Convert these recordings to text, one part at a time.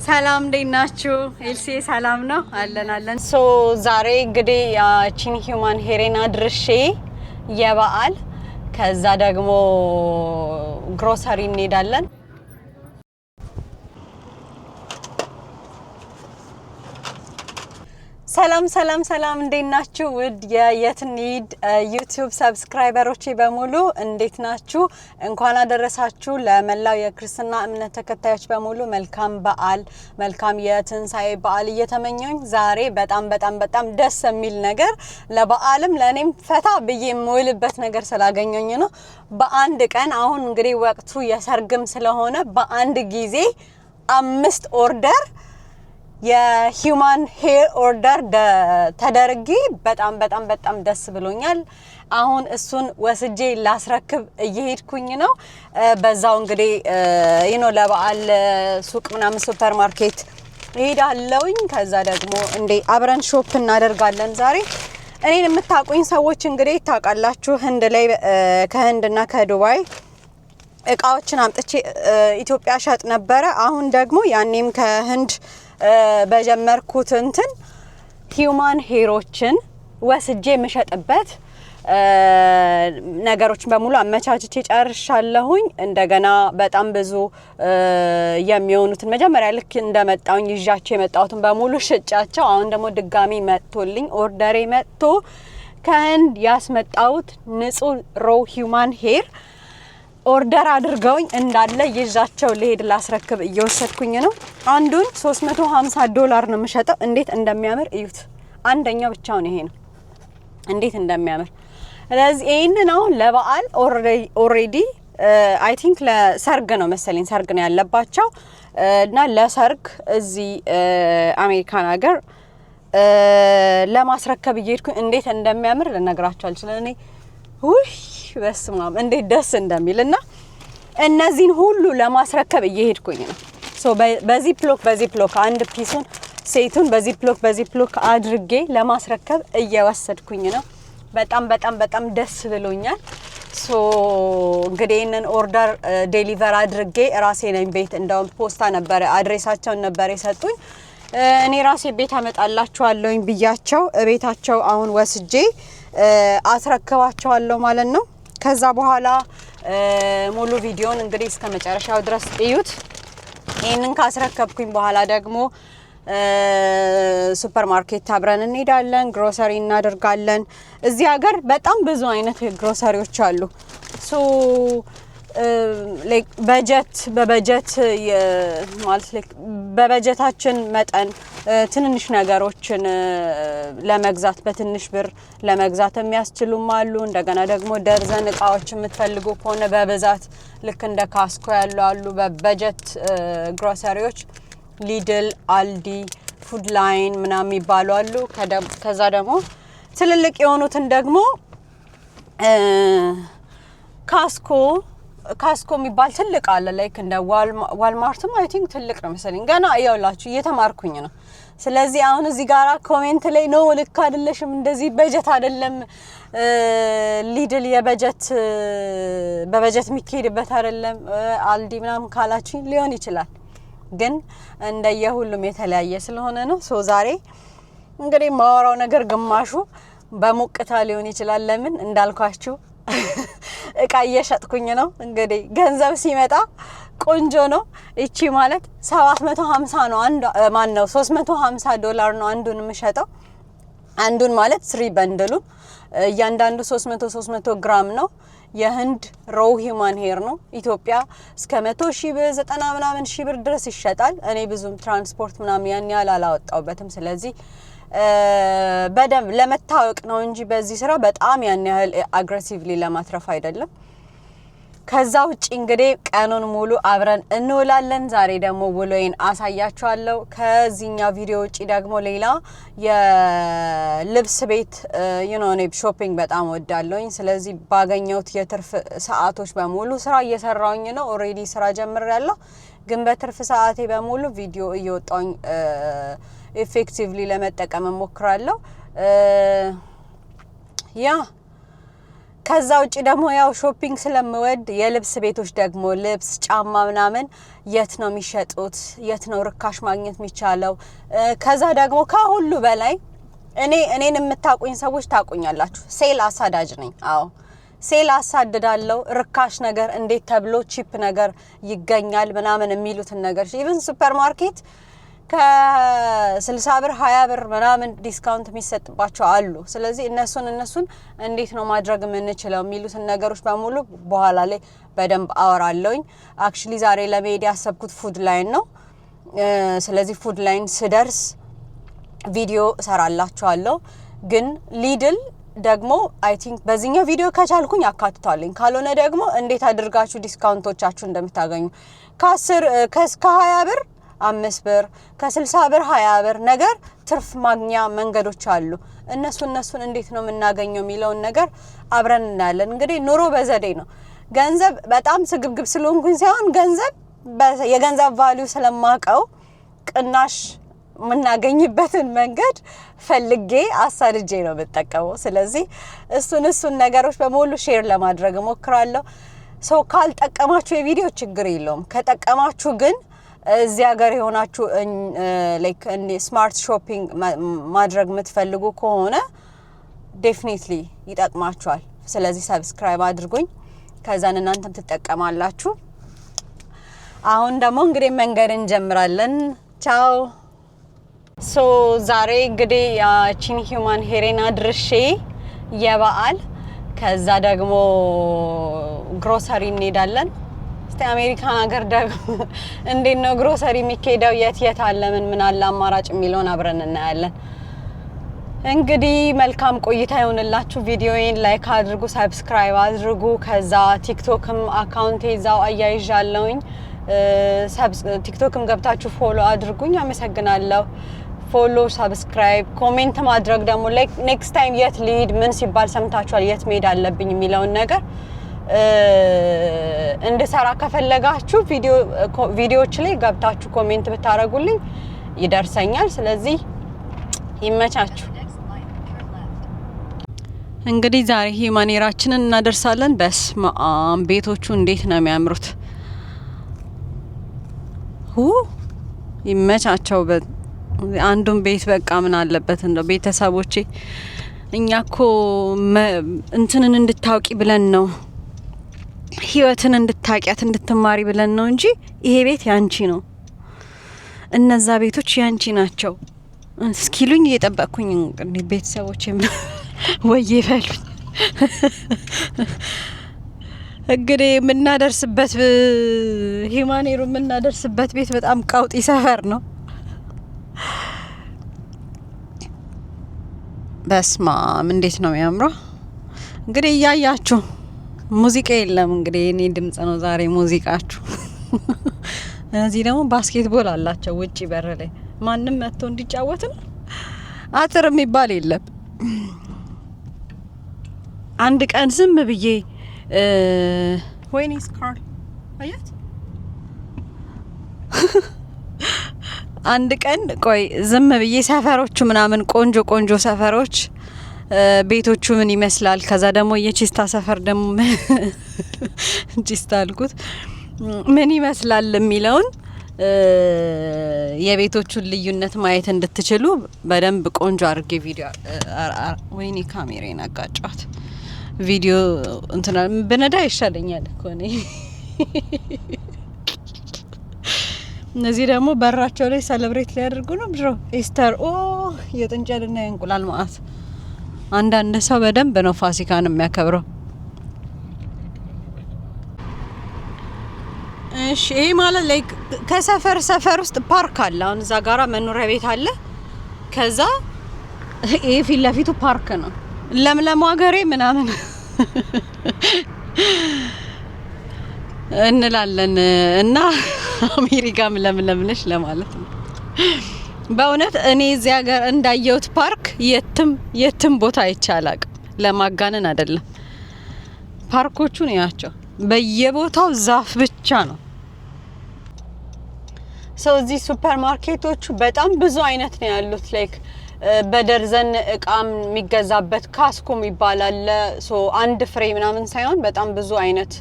ሰላም እንዴት ናችሁ? ኤልሲ ሰላም ነው አለን ሶ ዛሬ እንግዲህ ያቺን ሂዩማን ሄሬን አድርሼ የበዓል ከዛ ደግሞ ግሮሰሪ እንሄዳለን። ሰላም እንዴት ናችሁ? ውድ የየትኒድ ዩቲዩብ ሰብስክራይበሮቼ በሙሉ እንዴት ናችሁ? እንኳን አደረሳችሁ ለመላው የክርስትና እምነት ተከታዮች በሙሉ መልካም በዓል፣ መልካም የትንሳኤ በዓል እየተመኘኝ ዛሬ በጣም ደስ የሚል ነገር ለበዓልም ለኔም ፈታ ብዬ የምውልበት ነገር ስላገኘኝ ነው። በአንድ ቀን አሁን እንግዲህ ወቅቱ የሰርግም ስለሆነ በአንድ ጊዜ 5 ኦርደር የሂዩማን ሄር ኦርደር ተደርጌ በጣም ደስ ብሎኛል። አሁን እሱን ወስጄ ላስረክብ እየሄድኩኝ ነው። በዛው እንግዲህ ለበዓል ሱቅ ምናምን ሱፐር ማርኬት እሄዳለሁኝ። ከዛ ደግሞ አብረን ሾፕ እናደርጋለን ዛሬ። እኔን የምታውቁኝ ሰዎች እንግዲህ ታውቃላችሁ ህንድ ላይ ከህንድና ከዱባይ እቃዎችን አምጥቼ ኢትዮጵያ ሸጥ ነበረ። አሁን ደግሞ ያኔም ከህንድ በጀመርኩት ሂዩማን ሄሮችን ወስጄ መሸጥበት ነገሮች በሙሉ አመቻችቼ ጨርሻለሁኝ። እንደገና በጣም ብዙ የሚሆኑትን መጀመሪያ ልክ እንደመጣውኝ ይዣቸው የመጣሁትን በሙሉ ሽጫቸው አሁን ደግሞ ድጋሚ መጥቶልኝ ኦርደሬ መጥቶ ከህንድ ያስመጣሁት ንጹህ ሮ ሂዩማን ሄር ኦርደር አድርገውኝ እንዳለ ይዣቸው ለሄድ ላስረክብ እየወሰድኩኝ ነው። አንዱን $350 ነው የምሸጠው። እንዴት እንደሚያምር እዩት። አንደኛው ብቻውን ይሄ ነው እንዴት እንደሚያምር። ስለዚህ ይሄንን አሁን ለበዓል ኦሬዲ አይ ቲንክ ለሰርግ ነው መሰለኝ ሰርግ ነው ያለባቸው እና ለሰርግ እዚህ አሜሪካን ሀገር ለማስረከብ እየሄድኩኝ እንዴት እንደሚያምር ልነግራችሁ አልችልም። እኔ በስማም እንዴት ደስ እንደሚልና እነዚህን ሁሉ ለማስረከብ እየሄድኩኝ ነው። ሶ በዚህ ፕሎክ አንድ ፒሱን ሴቱን በዚህ ፕሎክ አድርጌ ለማስረከብ እየወሰድኩኝ ነው። በጣም ደስ ብሎኛል። ሶ እንግዲህ እነን ኦርደር ዴሊቨር አድርጌ ራሴ ነኝ ቤት እንደውም ፖስታ ነበር አድሬሳቸውን ነበር የሰጡኝ። እኔ ራሴ ቤት አመጣላችኋለሁኝ ብያቸው ቤታቸው አሁን ወስጄ አስረክባቸዋለሁ ማለት ነው። ከዛ በኋላ ሙሉ ቪዲዮን እንግዲህ እስከ መጨረሻው ድረስ እዩት። ይሄንን ካስረከብኩኝ በኋላ ደግሞ ሱፐር ማርኬት አብረን እንሄዳለን፣ ግሮሰሪ እናደርጋለን። እዚህ ሀገር በጣም ብዙ አይነት ግሮሰሪዎች አሉ። ሶ በበጀት ማለት በበጀታችን መጠን ትንንሽ ነገሮችን ለመግዛት በትንሽ ብር ለመግዛት የሚያስችሉም አሉ። እንደገና ደግሞ ደርዘን እቃዎች የምትፈልጉ ከሆነ በብዛት ልክ እንደ ካስኮ ያሉ አሉ። በበጀት ግሮሰሪዎች ሊድል፣ አልዲ፣ ፉድ ላይን ምናምን ይባሉ አሉ። ከዛ ደግሞ ትልልቅ የሆኑትን ደግሞ ካስኮ የሚባል ትልቅ አለ። ላይክ እንደ ዋልማርትም አይ ቲንክ ትልቅ ነው መሰለኝ። ገና ያውላችሁ እየተማርኩኝ ነው። ስለዚህ አሁን እዚህ ጋራ ኮሜንት ላይ ነው ልክ አይደለሽም፣ እንደዚህ በጀት አይደለም ሊድል በበጀት የሚካሄድበት አይደለም አልዲ ምናምን ካላችሁኝ ሊሆን ይችላል። ግን እንደየሁሉም የተለያየ ስለሆነ ነው። ሶ ዛሬ እንግዲህ ማወራው ነገር ግማሹ በሙቅታ ሊሆን ይችላል። ለምን እንዳልኳችሁ እቃ እየሸጥኩኝ ነው። እንግዲህ ገንዘብ ሲመጣ ቆንጆ ነው። እቺ ማለት 750 ነው አንዱ ነው $350 ነው አንዱን የምሸጠው። አንዱን ማለት 3 በንድሉን እያንዳንዱ 300 ግራም ነው። የህንድ ሮ ሂዩማን ሄር ነው። ኢትዮጵያ እስከ 100,000 ብር 90 ምናምን ሺህ ብር ድረስ ይሸጣል። እኔ ብዙም ትራንስፖርት ምናምን ያን ያህል አላወጣውበትም። ስለዚህ በደንብ ለመታወቅ ነው እንጂ በዚህ ስራ በጣም ያን ያህል አግሬሲቭሊ ለማትረፍ አይደለም። ከዛ ውጪ እንግዲህ ቀኑን ሙሉ አብረን እንውላለን። ዛሬ ደግሞ ውሎዬን አሳያችኋለሁ። ከዚህኛው ቪዲዮ ውጪ ደግሞ ሌላ የልብስ ቤት እኔ ሾፒንግ በጣም ወዳለሁኝ። ስለዚህ ባገኘሁት የትርፍ ሰዓቶች በሙሉ ስራ እየሰራሁኝ ነው። ኦሬዲ ስራ ጀምሬያለሁ፣ ግን በትርፍ ሰዓቴ በሙሉ ቪዲዮ እየወጣሁኝ ኢፌክቲቭሊ ለመጠቀም እሞክራለሁ። ከዛ ውጪ ደግሞ ያው ሾፒንግ ስለምወድ የልብስ ቤቶች ደግሞ ልብስ ጫማ ምናምን የት ነው የሚሸጡት የት ነው ርካሽ ማግኘት የሚቻለው ከዛ ደግሞ ከሁሉ በላይ እኔን የምታቁኝ ሰዎች ታቁኛላችሁ ሴል አሳዳጅ ነኝ አዎ ሴል አሳድዳለሁ ርካሽ ነገር እንዴት ተብሎ ቺፕ ነገር ይገኛል ምናምን የሚሉትን ነገር ኢቭን ሱፐርማርኬት ከ60 ብር 20 ብር ምናምን ዲስካውንት የሚሰጥባቸው አሉ ስለዚህ እነሱን እንዴት ነው ማድረግ የምንችለው የሚሉትን ነገሮች በሙሉ በኋላ ላይ በደንብ አወራለሁኝ አክቹሊ ዛሬ ለመሄድ ያሰብኩት ፉድ ላይን ነው ስለዚህ ፉድ ላይን ስደርስ ቪዲዮ እሰራላችኋለሁ ግን ሊድል ደግሞ አይ ቲንክ በዚህኛው ቪዲዮ ከቻልኩኝ አካትታለኝ ካልሆነ ደግሞ እንዴት አድርጋችሁ ዲስካውንቶቻችሁ እንደምታገኙ ከ10 ከ20 ብር 5 ብር ከ60 ብር 20 ብር ነገር ትርፍ ማግኛ መንገዶች አሉ እነሱን እንዴት ነው የምናገኘው የሚለውን ነገር አብረን እናያለን እንግዲህ ኑሮ በዘዴ ነው ገንዘብ በጣም ስግብግብ ስለሆንኩኝ ሳይሆን ገንዘብ የገንዘብ ቫልዩ ስለማቀው ቅናሽ ምናገኝበትን መንገድ ፈልጌ አሳድጄ ነው የምጠቀመው ስለዚህ እሱን ነገሮች በሙሉ ሼር ለማድረግ ሞክራለሁ ሰው ካልጠቀማችሁ የቪዲዮ ችግር የለውም ከጠቀማችሁ ግን እዚህ ሀገር የሆናችሁ ላይክ ስማርት ሾፒንግ ማድረግ የምትፈልጉ ከሆነ ዴፊኒትሊ ይጠቅማችኋል ስለዚህ ሰብስክራይብ አድርጉኝ ከዛን እናንተም ትጠቀማላችሁ አሁን ደግሞ እንግዲህ መንገድ እንጀምራለን ቻው ሶ ዛሬ እንግዲህ ያቺን ሂዩማን ሄሬን አድርሼ የበዓል ከዛ ደግሞ ግሮሰሪ እንሄዳለን እስቲ አሜሪካን ሀገር ደግሞ እንዴት ነው ግሮሰሪ የሚካሄደው የት አለ ምን አለ አማራጭ የሚለውን አብረን እናያለን እንግዲህ መልካም ቆይታ ይሁንላችሁ ቪዲዮዬን ላይክ አድርጉ ሰብስክራይብ አድርጉ ከዛ ቲክቶክም አካውንቴ እዛው አያይዣለሁኝ ቲክቶክም ገብታችሁ ፎሎ አድርጉኝ አመሰግናለሁ ፎሎ ሰብስክራይብ ኮሜንት ማድረግ ደግሞ ላይክ ኔክስት ታይም የት ሊድ ምን ሲባል ሰምታችኋል የት መሄድ አለብኝ የሚለውን ነገር እንድሰራ ከፈለጋችሁ ቪዲዮዎች ላይ ገብታችሁ ኮሜንት ብታረጉልኝ ይደርሰኛል ስለዚህ ይመቻችሁ እንግዲህ ዛሬ ሂዩማኔራችንን እናደርሳለን በስማም ቤቶቹ እንዴት ነው የሚያምሩት ይመቻቸው አንዱን ቤት በቃ ምን አለበት እንደው ቤተሰቦቼ እኛኮ እንትንን እንድታውቂ ብለን ነው ህይወትን እንድታቂያት እንድትማሪ ብለን ነው እንጂ ይሄ ቤት ያንቺ ነው እነዛ ቤቶች ያንቺ ናቸው እስኪሉኝ እየጠበቅኩኝ እንግዲህ ቤተሰቦቼ ወይ ይፈሉኝ እንግዲህ የምናደርስበት ሂዩማኔሩ የምናደርስበት ቤት በጣም ቀውጢ ሰፈር ነው በስማም እንዴት ነው የሚያምረው እንግዲህ እያያችሁ ሙዚቃ የለም እንግዲህ እኔ ድምጽ ነው ዛሬ ሙዚቃችሁ እዚህ ደግሞ ባስኬትቦል አላቸው ውጪ በር ላይ ማንም መጥቶ እንዲጫወት ነው አጥር የሚባል የለም አንድ ቀን ዝም ብዬ ወይኔ ስካር አያት አንድ ቀን ቆይ ዝም ብዬ ሰፈሮቹ ምናምን ቆንጆ ሰፈሮች ቤቶቹ ምን ይመስላል ከዛ ደግሞ የቺስታ ሰፈር ደግሞ ቺስታ አልኩት ምን ይመስላል የሚለውን የቤቶቹን ልዩነት ማየት እንድትችሉ በደንብ ቆንጆ አድርጌ ቪዲዮ ወይኔ ካሜራዬን አጋጫት ቪዲዮ እንትና በነዳ ይሻለኛል እኮ ነኝ እነዚህ ደግሞ በራቸው ላይ ሰለብሬት ሊያደርጉ ነው ብሮ ኢስተር የጥንቸልና የእንቁላል ማአት አንዳንድ ሰው በደንብ ነው ፋሲካን የሚያከብረው እሺ ይሄ ማለት ላይክ ከሰፈር ውስጥ ፓርክ አለ አሁን እዛ ጋራ መኖሪያ ቤት አለ ከዛ ይሄ ፊት ለፊቱ ፓርክ ነው ለምለም ሀገሬ ምናምን እንላለን እና አሜሪካም ለምለም ነሽ ለማለት ነው በእውነት እኔ እዚህ ሀገር እንዳየሁት ፓርክ የትም ቦታ አይቻላቅ ለማጋነን አይደለም ፓርኮቹ ነው ያቸው በየቦታው ዛፍ ብቻ ነው ሰው እዚህ ሱፐርማርኬቶቹ በጣም ብዙ አይነት ነው ያሉት ላይክ በደርዘን እቃም የሚገዛበት ካስኩም ይባላል ሶ አንድ ፍሬ ምናምን ሳይሆን በጣም ብዙ አይነት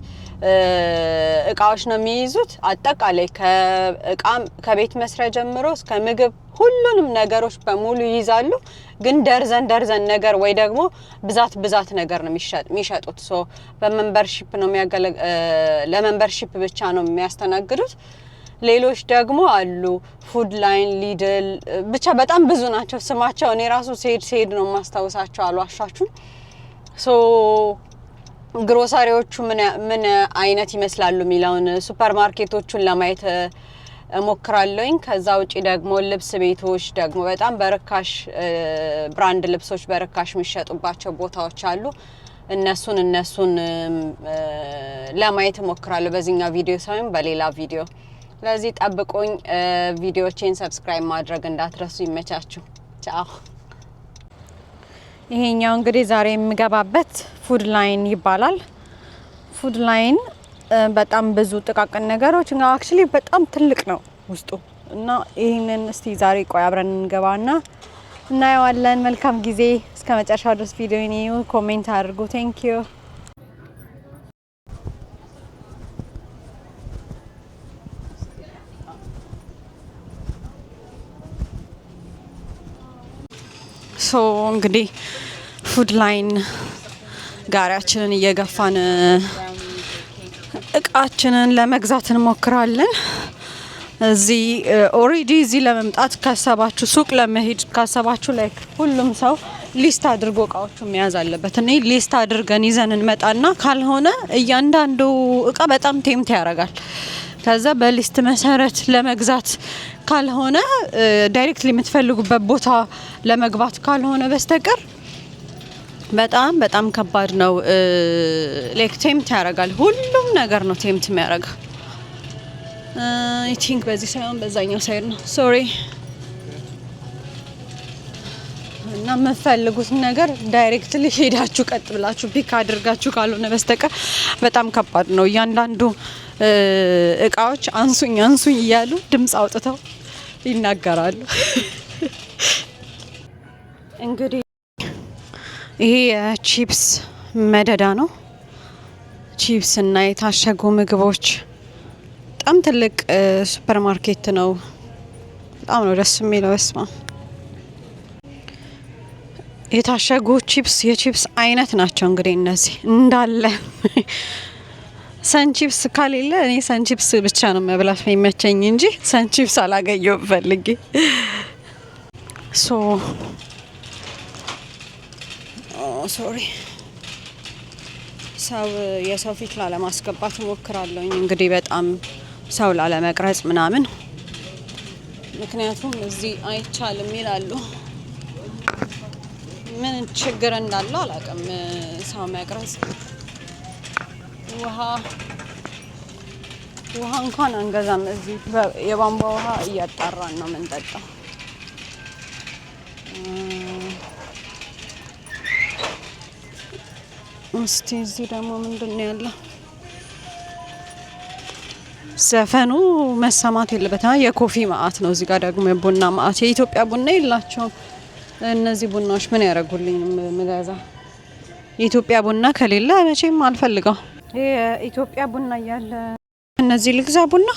እቃዎች ነው የሚይዙት አጠቃላይ ከእቃም ከቤት መስሪያ ጀምሮ እስከ ምግብ ሁሉንም ነገሮች በሙሉ ይይዛሉ ግን ደርዘን ነገር ወይ ደግሞ ብዛት ነገር ነው የሚሸጡት ሶ በመምበርሺፕ ነው ለመምበርሺፕ ብቻ ነው የሚያስተናግዱት ሌሎች ደግሞ አሉ ፉድ ላይን ሊድል ብቻ በጣም ብዙ ናቸው ስማቸው እኔ ራሱ ሲሄድ ነው ማስተዋወሳቸው አልዋሻችሁም ሶ ግሮሰሪዎቹ ምን አይነት ይመስላሉ ሚላውን ሱፐርማርኬቶቹን ለማየት እሞክራለሁኝ ከዛ ውጪ ደግሞ ልብስ ቤቶች ደግሞ በጣም በርካሽ ብራንድ ልብሶች በርካሽ የሚሸጡባቸው ቦታዎች አሉ እነሱን ለማየት እሞክራለሁ በዚህኛው ቪዲዮ ሳይሆን በሌላ ቪዲዮ ለዚህ ጠብቁኝ ቪዲዮዎችን ሰብስክራይብ ማድረግ እንዳትረሱ ይመቻችሁ ቻው ይሄኛው እንግዲህ ዛሬ የምገባበት ፉድ ላይን ይባላል ፉድ ላይን በጣም ብዙ ጥቃቅን ነገሮች እና አክቹሊ በጣም ትልቅ ነው ውስጡ እና ይሄንን እስቲ ዛሬ ቆይ አብረን እንገባና እናየዋለን መልካም ጊዜ እስከ መጨረሻው ድረስ ቪዲዮውን እዩ ኮሜንት አድርጉ ቴንክ ዩ ሶ እንግዲህ ፉድ ላይን ጋሪያችንን እየገፋን እቃችንን ለመግዛት እንሞክራለን እዚህ ኦሬዲ እዚህ ለመምጣት ካሰባችሁ ሱቅ ለመሄድ ካሰባችሁ ላይክ ሁሉም ሰው ሊስት አድርጎ እቃዎቹ መያዝ አለበት እኔ ሊስት አድርገን ይዘን እንመጣና ካልሆነ እያንዳንዱ እቃ በጣም ቴምት ያደርጋል ከዛ በሊስት መሰረት ለመግዛት ካልሆነ ዳይሬክትሊ የምትፈልጉበት ቦታ ለመግባት ካልሆነ በስተቀር በጣም ከባድ ነው ላይክ ቴምት ያደርጋል ሁሉም ነገር ነው ቴምት የሚያደርገው አይ ቲንክ በዚህ ሳይሆን በዛኛው ሳይድ ነው ሶሪ እና የምትፈልጉት ነገር ዳይሬክትሊ ሄዳችሁ ቀጥ ብላችሁ ፒክ አድርጋችሁ ካልሆነ በስተቀር በጣም ከባድ ነው እያንዳንዱ እቃዎች አንሱኝ እያሉ ድምጽ አውጥተው ይናገራሉ እንግዲህ ይሄ ቺፕስ መደዳ ነው ቺፕስ እና የታሸጉ ምግቦች በጣም ትልቅ ሱፐርማርኬት ነው በጣም ነው ደስ የሚለው እስማ የታሸጉ የቺፕስ አይነት ናቸው እንግዲህ እነዚህ እንዳለ ሰንቺፕስ ካሌለ እኔ ሰንቺፕስ ብቻ ነው መብላት የሚመቸኝ እንጂ ሰንቺፕስ አላገኘሁም ፈልጌ ሶ ሶሪ ሰው የሰው ፊት ላለማስገባት እሞክራለሁ እንግዲህ በጣም ሰው ላለመቅረጽ ምናምን ምክንያቱም እዚህ አይቻልም ይላሉ ምን ችግር እንዳለው አላውቅም ሰው መቅረጽ ውሃ እንኳን አንገዛም እዚህ የቧንቧ ውሃ እያጣራን ነው የምንጠጣው እስቲ እዚህ ደግሞ ምንድነው ያለው ዘፈኑ መሰማት የለበትም የኮፊ ማአት ነው እዚህ ጋር ደግሞ የቡና ማአት የኢትዮጵያ ቡና የላቸውም እነዚህ ቡናዎች ምን ያደርጉልኝ ምገዛ የኢትዮጵያ ቡና ከሌለ መቼም አልፈልገው የኢትዮጵያ ቡና ያለ እነዚህ ልግዛ ቡና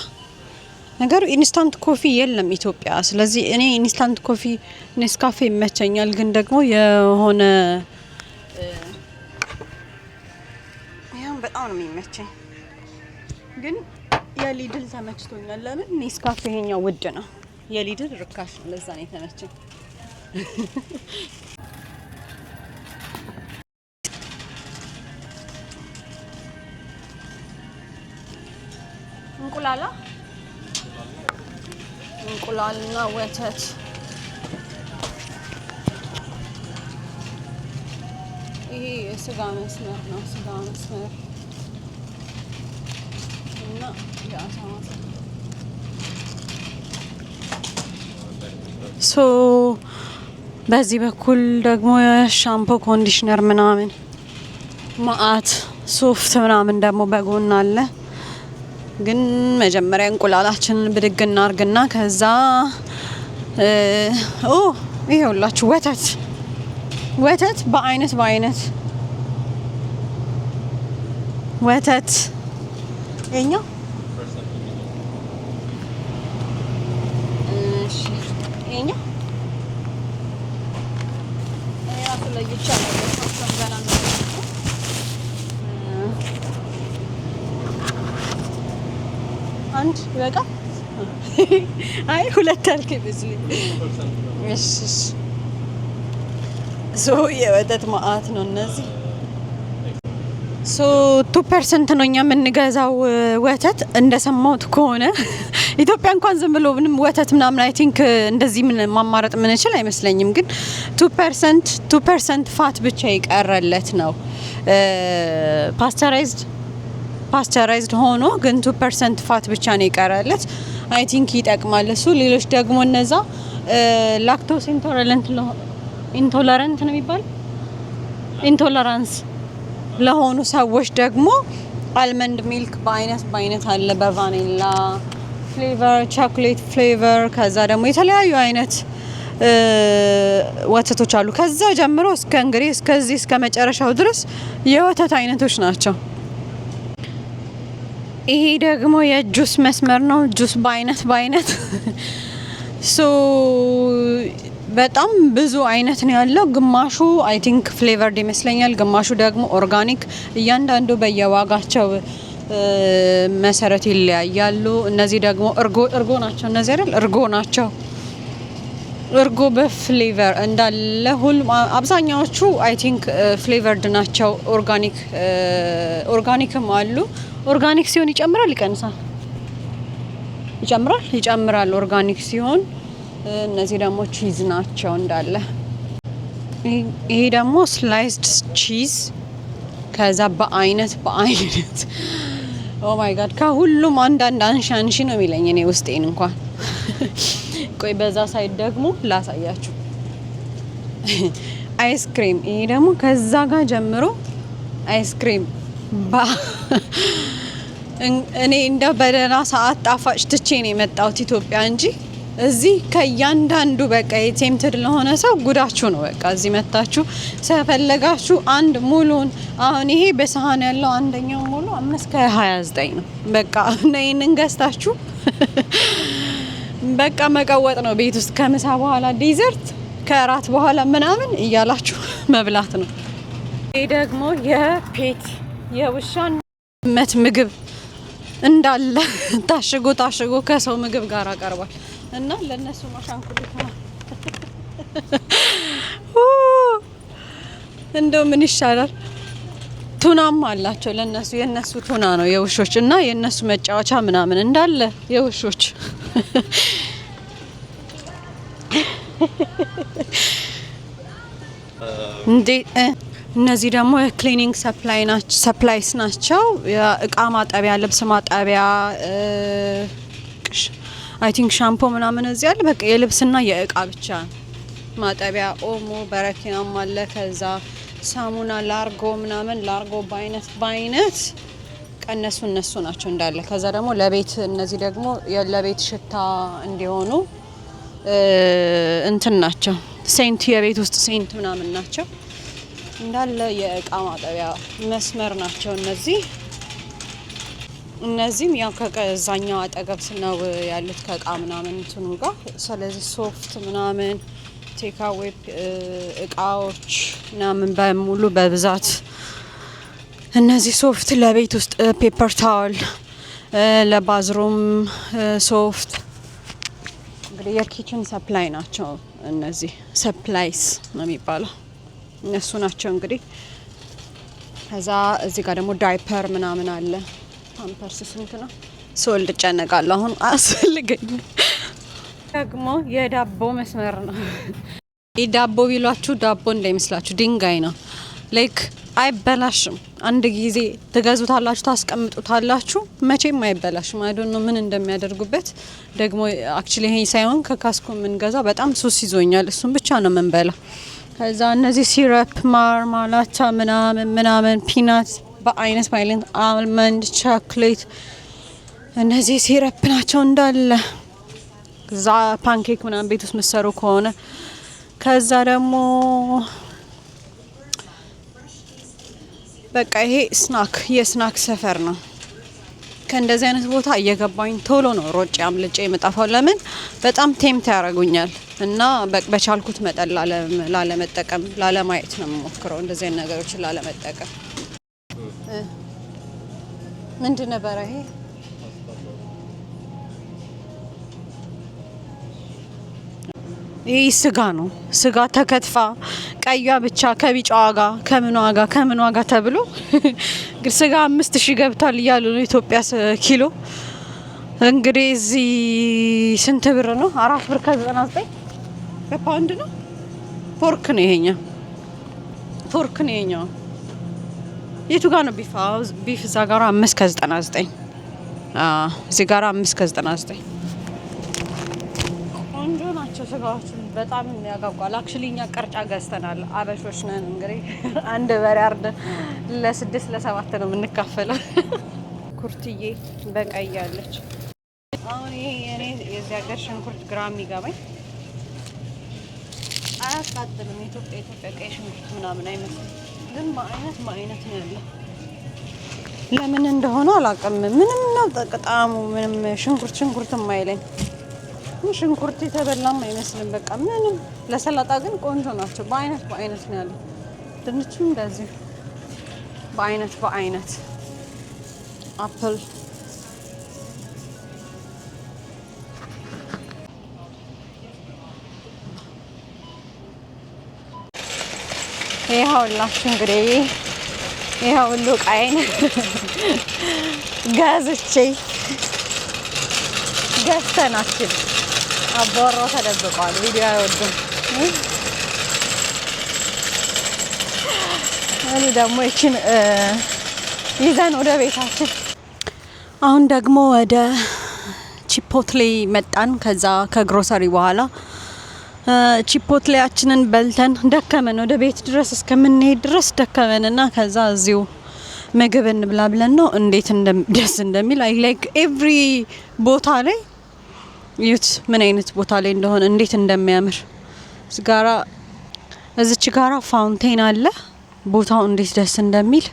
ነገሩ ኢንስታንት ኮፊ የለም ኢትዮጵያ ስለዚህ እኔ ኢንስታንት ኮፊ ኔስካፌ ይመቸኛል ግን ደግሞ የሆነ በጣም ነው የሚመቸኝ ግን የሊድል ተመችቶኛል ለምን ኔስካፌ ይሄኛው ውድ ነው የሊድል ርካሽ ነው ለዛ ነው የተመቸኝ እንቁላልና ወተት ይሄ የስጋ መስመር ነው ስጋ መስመር እና የአሳማ ሶ በዚህ በኩል ደግሞ ሻምፖ ኮንዲሽነር ምናምን ማአት ሶፍት ምናምን ደግሞ በጎን አለ ግን መጀመሪያ እንቁላላችንን ብድግ እናርግና ከዛ ይኸውላችሁ ወተት በአይነት ወተት የኛው እሺ የኛው ራሱ ለይቻ አንድ በቃ አይ ሁለት አልከኝ በዚህ እሺ የወተት ማአት ነው እነዚህ 2% ነው እኛ የምንገዛው ወተት እንደሰማሁት ከሆነ ኢትዮጵያ እንኳን ዝም ብሎ ምንም ወተት ምናምን አይ ቲንክ እንደዚህ ምን ማማረጥ ምን ይችል አይመስለኝም ግን 2% ፋት ብቻ ይቀርለት ነው ፓስቸራይዝድ ሆኖ ግን 2% ፋት ብቻ ነው ይቀርለት አይ ቲንክ ይጠቅማል እሱ ሌሎች ደግሞ እነዛ ላክቶስ ኢንቶለራንት ነው የሚባል ኢንቶለራንስ ለሆኑ ሰዎች ደግሞ አልመንድ ሚልክ በአይነት አለ በቫኒላ ፍሌቨር ቾኮሌት ፍሌቨር ከዛ ደግሞ የተለያዩ አይነት ወተቶች አሉ ከዛ ጀምሮ እስከ እንግዲህ እስከዚህ እስከ መጨረሻው ድረስ የወተት አይነቶች ናቸው ይሄ ደግሞ የጁስ መስመር ነው ጁስ በአይነት በጣም ብዙ አይነት ነው ያለው ግማሹ አይ ቲንክ ፍሌቨርድ ይመስለኛል ግማሹ ደግሞ ኦርጋኒክ እያንዳንዱ በየዋጋቸው መሰረት ይለያያሉ እነዚህ ደግሞ እርጎ ናቸው እነዚህ አይደል እርጎ ናቸው እርጎ በፍሌቨር እንዳለ ሁሉም አብዛኛዎቹ አይ ቲንክ ፍሌቨርድ ናቸው ኦርጋኒክም አሉ ኦርጋኒክ ሲሆን ይጨምራል ይጨምራል ኦርጋኒክ ሲሆን እነዚህ ደግሞ ቺዝ ናቸው እንዳለ ይሄ ደግሞ ስላይስድ ቺዝ ከዛ በአይነት ኦ ማይ ጋድ ከሁሉም አንዳንድ አንሺ ነው የሚለኝ እኔ ውስጤን እንኳን ቆይ በዛ ሳይድ ደግሞ ላሳያችሁ አይስክሪም ይሄ ደግሞ ከዛ ጋር ጀምሮ አይስክሪም እኔ እንደ በደና ሰዓት ጣፋጭ ትቼ ነው የመጣሁት ኢትዮጵያ እንጂ እዚህ ከያንዳንዱ በቃ የቴምትድ ለሆነ ሰው ጉዳችሁ ነው በቃ እዚህ መጣችሁ ሰፈለጋችሁ አንድ ሙሉን አሁን ይሄ በሰሃን ያለው አንደኛው ሙሉ 5.29 ነው በቃ ነይን ገዝታችሁ በቃ መቀወጥ ነው ቤት ውስጥ ከምሳ በኋላ ዲዘርት ከራት በኋላ ምናምን እያላችሁ መብላት ነው ይሄ ደግሞ የፔት የውሻን ምግብ እንዳለ ታሽጎ ከሰው ምግብ ጋር አቀርባል እና ለነሱ ማሻንኩት ነው እንደው ምን ይሻላል ቱናም አላቸው ለነሱ የነሱ ቱና ነው የውሾች እና የነሱ መጫወቻ ምናምን እንዳለ የውሾች እንዴ እነዚህ ደግሞ የክሊኒንግ ሰፕላይስ ናቸው የእቃ ማጠቢያ ልብስ ማጠቢያ አይ ቲንክ ሻምፖ ምናምን እዚህ አለ በቃ የልብስና የእቃ ብቻ ማጠቢያ ኦሞ በረኪናም አለ ከዛ ሳሙና ላርጎ ምናምን ላርጎ በአይነት እነሱ ናቸው እንዳለ ከዛ ደግሞ ለቤት እነዚህ ደግሞ ለቤት ሽታ እንዲሆኑ እንትን ናቸው ሴንት የቤት ውስጥ ሴንት ምናምን ናቸው እንዳለ የእቃ ማጠቢያ መስመር ናቸው እነዚህም ያው ከዛኛው አጠገብ ነው ያሉት ከእቃ ምናምን እንትኑ ጋር ስለዚህ ሶፍት ምናምን ቴካዌ እቃዎች ምናምን በሙሉ በብዛት እነዚህ ሶፍት ለቤት ውስጥ ፔፐር ታወል ለባዝሩም ሶፍት እንግዲህ የኪችን ሰፕላይ ናቸው እነዚህ ሰፕላይስ ነው የሚባለው እነሱ ናቸው እንግዲህ ከዛ እዚህ ጋር ደግሞ ዳይፐር ምናምን አለ ፓምፐርስ ስንት ነው ሶልድ ጨነቃለሁ አሁን አስፈልገኝ ደግሞ የዳቦ መስመር ነው የዳቦ ቢሏችሁ ዳቦ እንዳይመስላችሁ ድንጋይ ነው ላይክ አይበላሽም አንድ ጊዜ ትገዙታላችሁ ታስቀምጡታላችሁ መቼም አይበላሽም አይ ዶንት ኖ ምን እንደሚያደርጉበት ደግሞ አክቹሊ ይሄ ሳይሆን ከካስኮ የምንገዛ በጣም ሱስ ይዞኛል እሱን ብቻ ነው የምንበላው ከዛ እነዚህ ሲረፕ ማርማላታ ምናምን ፒናት በአይነት አልመንድ ቾኮሌት እነዚህ ሲረፕ ናቸው እንዳለ እዛ ፓንኬክ ምናምን ቤት ውስጥ መሰሩ ከሆነ ከዛ ደግሞ በቃ ይሄ የስናክ ሰፈር ነው። ከእንደዚህ አይነት ቦታ እየገባኝ ቶሎ ነው ሮጬ አምልጬ የምጣፋው። ለምን በጣም ቴምት ያደርጉኛል እና በቻልኩት መጠን ላለመጠቀም ላለማየት ነው የምሞክረው። እንደዚህ አይነት ነገሮችን ላለመጠቀም። ምንድን ነበረ ይሄ? ይህ ስጋ ነው። ስጋ ተከትፋ ቀያ ብቻ ከቢጫዋ ጋር ከምን ዋጋ ተብሎ ግን ስጋ 5000 ገብቷል እያሉ ነው ኢትዮጵያ ኪሎ። እንግዲህ እዚህ ስንት ብር ነው? 4 ብር ከ99 በፓውንድ ነው። ፖርክ ነው ይሄኛው። የቱ ጋር ነው ቢፍ? እዛ ጋር 5 ከ99 እዚህ ጋር 5 ከ99 ቆንጆ ናቸው ስጋዎቹ። በጣም ያጓጓል። አክቹሊ እኛ ቅርጫ ገዝተናል። አበሾች ነን እንግዲህ አንድ በሬ አርደን ለ6 ለ7 ነው የምንካፈለው። ኩርትዬ በቀይ ያለች። አሁን ይሄ የኔ የዚህ ሀገር ሽንኩርት ግራም የሚገባኝ አያቃጥልም። ኢትዮጵያ ቀይ ሽንኩርት ምናምን አይመስልም፣ ግን በአይነት ነው ያለው። ለምን እንደሆነ አላውቅም። ምንም ነው ጣዕሙ ምንም ሽንኩርት የማይለኝ። ሽንኩርት የተበላም አይመስልም። በቃ ምንም። ለሰላጣ ግን ቆንጆ ናቸው። በአይነት ነው ያለው። ድንችም እንደዚህ በአይነት አፕል ይኸውላችሁ እንግዲህ ይሄ ሁሉ ቃይን ገዝተናችን አባወራው ተደብቀዋል። ቪዲዮ አይወዱም። እኔ ደግሞ እቺን ይዘን ወደ ቤታችን። አሁን ደግሞ ወደ ቺፖትሌ መጣን። ከዛ ከግሮሰሪ በኋላ ቺፖትሌያችንን በልተን ደከመን። ወደ ቤት ድረስ እስከምንሄድ ድረስ ደከመንና ከዛ እዚሁ ምግብ እንብላ ብለን ነው። እንዴት ደስ እንደሚል አይ ላይክ ኤቭሪ ቦታ ላይ ዩት ምን አይነት ቦታ ላይ እንደሆነ እንዴት እንደሚያምር እዚች ጋራ ፋውንቴን አለ። ቦታው እንዴት ደስ እንደሚል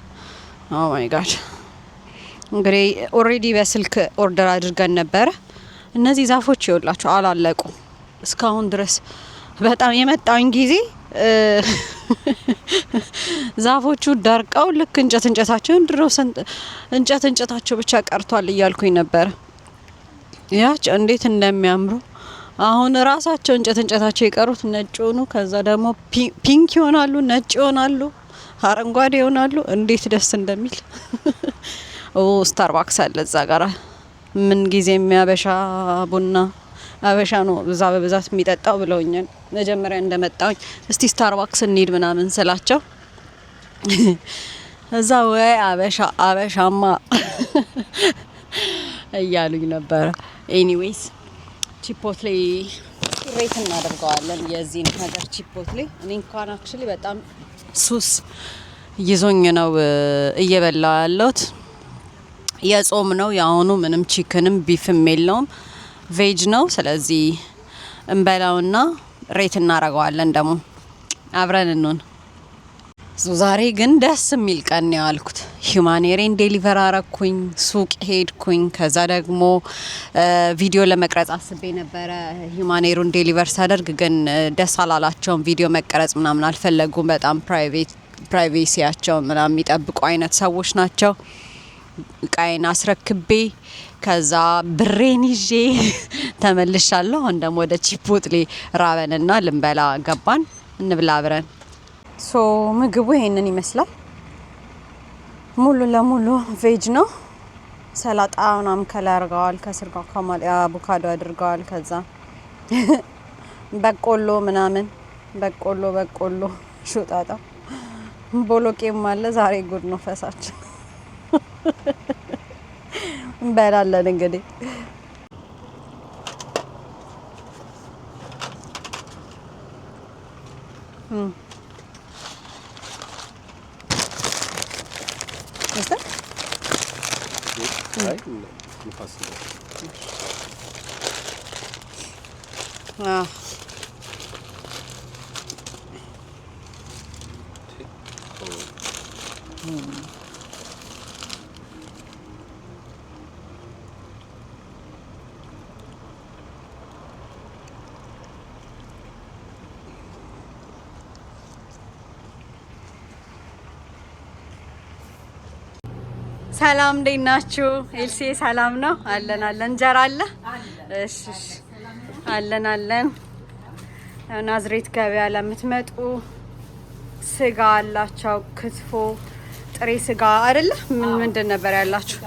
ኦ ማይ ጋድ። እንግዲህ ኦሬዲ በስልክ ኦርደር አድርገን ነበረ። እነዚህ ዛፎች ይወላችሁ አላለቁ እስካሁን ድረስ። በጣም የመጣውን ጊዜ ዛፎቹ ደርቀው ልክ እንጨታቸውን ድሮ እንጨታቸው ብቻ ቀርቷል እያልኩኝ ነበረ። ያች እንዴት እንደሚያምሩ አሁን ራሳቸው እንጨታቸው የቀሩት ነጭ ሆኑ። ከዛ ደግሞ ፒንክ ይሆናሉ፣ ነጭ ይሆናሉ፣ አረንጓዴ ይሆናሉ። እንዴት ደስ እንደሚል ስታርባክስ አለ እዛ ጋር። ምን ጊዜ የሚያበሻ ቡና አበሻ ነው እዛ በብዛት የሚጠጣው ብለውኛል መጀመሪያ እንደመጣሁኝ። እስቲ ስታርባክስ እንሂድ ምናምን ስላቸው እዛ ወይ አበሻማ እያሉኝ ነበረ። ኤኒዌይስ ቺፖትሌ ሬት እናደርገዋለን የዚህን ሀገር ቺፖትሌ። እኔ እንኳን አክቹሊ በጣም ሱስ ይዞኝ ነው እየበላው ያለሁት። የጾም ነው ያሁኑ። ምንም ቺክንም ቢፍም የለውም፣ ቬጅ ነው። ስለዚህ እንበላውና ሬት እናደርገዋለን። ደግሞ አብረን እንሆን። ዛሬ ግን ደስ የሚል ቀን ነው ያልኩት። ሂዩማኔሪን ዴሊቨር አረኩኝ፣ ሱቅ ሄድኩኝ። ከዛ ደግሞ ቪዲዮ ለመቅረጽ አስቤ ነበረ። ሂዩማኔሩን ዴሊቨር ሳደርግ ግን ደስ አላላቸውም። ቪዲዮ መቀረጽ ምናምን አልፈለጉም። በጣም ፕራይቬሲያቸው ምናምን የሚጠብቁ አይነት ሰዎች ናቸው። ቃይን አስረክቤ ከዛ ብሬን ይዤ ተመልሻለሁ። አሁን ደግሞ ወደ ቺፖትሌ ራበንና ልንበላ ገባን። እንብላ አብረን። ምግቡ ይሄንን ይመስላል። ሙሉ ለሙሉ ቬጅ ነው። ሰላጣ ምናምን ከላይ አድርገዋል። ከስር ጋር አቮካዶ አድርገዋል። ከዛ በቆሎ ምናምን በቆሎ ሹጣጣ ቦሎቄም አለ። ዛሬ ጉድ ነው ፈሳችን። እንበላለን እንግዲህ። ሰላም እንዴት ናችሁ? ኤልሲ ሰላም ነው? አለን እንጀራ አለ። እሺ አለን ናዝሬት ገበያ ለምትመጡ ስጋ አላቸው። ክትፎ፣ ጥሬ ስጋ አይደለ? ምንድን ነበር ያላችሁ?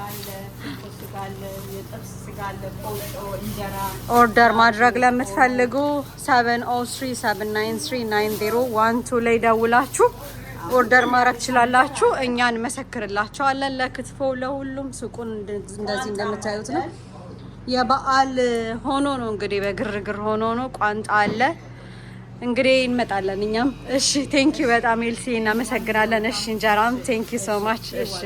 ኦርደር ማድረግ ለምትፈልጉ 703-793-9012 ላይ ደውላችሁ ኦርደር ማድረግ ትችላላችሁ። እኛ እንመሰክርላችኋለን። ለክትፎ ለሁሉም ሱቁን እንደዚህ እንደምታዩት ነው። የበዓል ሆኖ ነው እንግዲህ በግርግር ሆኖ ነው። ቋንጣ አለ እንግዲህ እንመጣለን እኛም። እሺ ቴንኪው በጣም ኤልሲ እናመሰግናለን። እሺ እንጀራም ቴንኪው ሶ ማች። እሺ